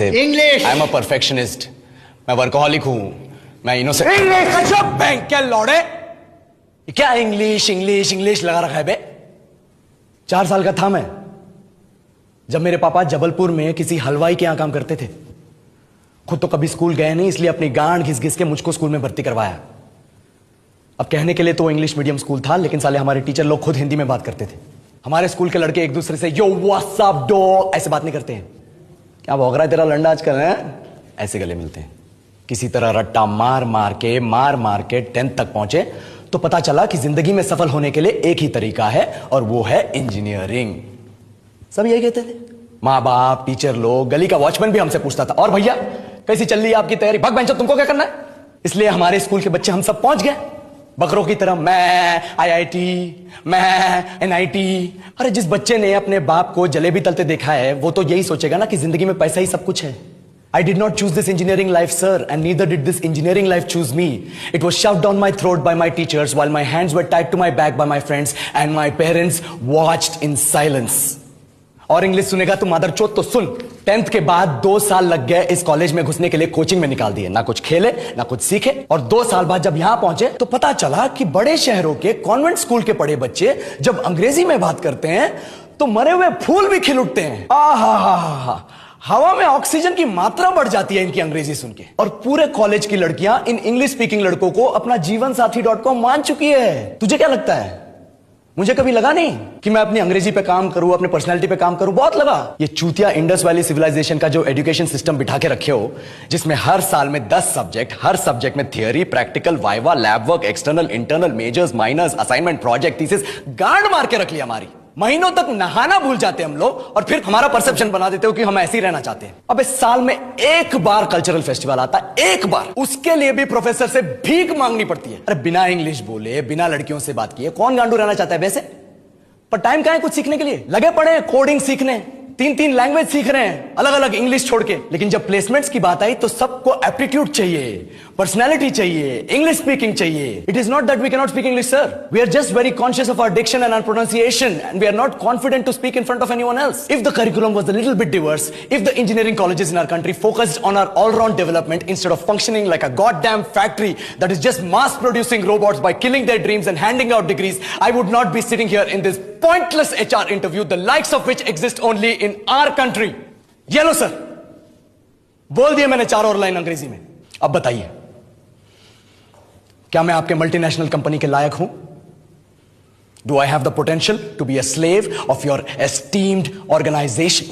English. I am a perfectionist, मैं workaholic हूं, मैं इनोसेंट। इंग्लिश। अच्छा बैंक क्या लौड़े, क्या इंग्लिश इंग्लिश इंग्लिश लगा रखा है बे। 4 साल का था मैं जब मेरे पापा जबलपुर में किसी हलवाई के यहां काम करते थे। खुद तो कभी स्कूल गए नहीं, इसलिए अपनी गांड घिस घिस के मुझको स्कूल में भर्ती करवाया। अब कहने के लिए तो इंग्लिश मीडियम स्कूल था, लेकिन साले हमारे टीचर लोग खुद हिंदी में बात करते थे। हमारे स्कूल के लड़के एक दूसरे से यो व्हाट्स अप डॉग ऐसे बात नहीं करते हैं। क्या भौंक रहा है तेरा लंडा आजकल है, ऐसे गले मिलते हैं। किसी तरह रट्टा मार मार के 10th तक पहुंचे तो पता चला कि जिंदगी में सफल होने के लिए एक ही तरीका है, और वो है इंजीनियरिंग। सब यही कहते थे, माँ बाप, टीचर लोग, गली का वॉचमैन भी हमसे पूछता था, और भैया कैसी चल रही है आपकी तैयारी, भग बेंचो तुमको क्या करना है। इसलिए हमारे स्कूल के बच्चे हम सब पहुंच गए बकरों की तरह, मैं IIT, मैं NIT। अरे जिस बच्चे ने अपने बाप को जलेबी तलते देखा है वो तो यही सोचेगा ना कि जिंदगी में पैसा ही सब कुछ है। I did not choose this engineering life, sir, and neither did this engineering life choose me. It was shoved down my throat by my teachers while my hands were tied to my back by my friends and my parents watched in silence. और English सुनेगा तो मादर चोद तो सुन, 10th के बाद 2 साल लग गए इस कॉलेज में घुसने के लिए, कोचिंग में निकाल दिए, ना कुछ खेले ना कुछ सीखे। और 2 साल बाद जब यहां पहुंचे तो पता चला कि बड़े शहरों के कॉन्वेंट स्कूल के पढ़े बच्चे जब अंग्रेजी में बात करते हैं तो मरे हुए फूल भी खिल उठते हैं। आहा, हवा में ऑक्सीजन की मात्रा बढ़ जाती है इनकी अंग्रेजी सुन के। और पूरे कॉलेज की लड़कियां इन इंग्लिश स्पीकिंग लड़कों को अपना जीवन साथी.com मान चुकी है। तुझे क्या लगता है, मुझे कभी लगा नहीं कि मैं अपनी अंग्रेजी पे काम करूं, अपने पर्सनालिटी पे काम करूं, बहुत लगा। ये चूतिया इंडस वैली सिविलाइजेशन का जो एजुकेशन सिस्टम बिठा के रखे हो, जिसमें हर साल में 10 सब्जेक्ट, हर सब्जेक्ट में theory, practical, viva, lab work, external, internal, majors, minors, assignment, project, thesis, गांड मार के रख लिया हमारी। महीनों तक नहाना भूल जाते हम लोग, और फिर हमारा परसेप्शन बना देते हो कि हम ऐसे ही रहना चाहते हैं। अब इस साल में एक बार कल्चरल फेस्टिवल आता है, एक बार, उसके लिए भी प्रोफेसर से भीख मांगनी पड़ती है। अरे बिना इंग्लिश बोले, बिना लड़कियों से बात किए कौन गांडू रहना चाहता है वैसे। पर टाइम कहां है कुछ सीखने के लिए, लगे पड़े हैं कोडिंग सीखने, 3 लैंग्वेज सीख रहे हैं अलग अलग इंग्लिश छोड़ के। लेकिन जब प्लेसमेंट्स की बात आई तो सबको एप्टीट्यूड चाहिए, पर्सनालिटी चाहिए, इंग्लिश स्पीकिंग चाहिए। It is not that we can not speak English, sir, we are just very conscious of our diction and our pronunciation, and we are not confident to speak in front of anyone else. If the curriculum was a little bit diverse, if the engineering colleges in our country focused on our all-round development instead of functioning like a goddamn factory that is just mass producing robots by killing their dreams and handing out degrees, I would not be sitting here in this pointless HR interview, the likes of which exist only in our country. ये लो sir, बोल दिए मैंने 4 और line अंग्रेजी में। अब बताइए, क्या मैं आपके मल्टीनेशनल कंपनी के लायक हूं? Do I have the potential to be a slave of your esteemed organization?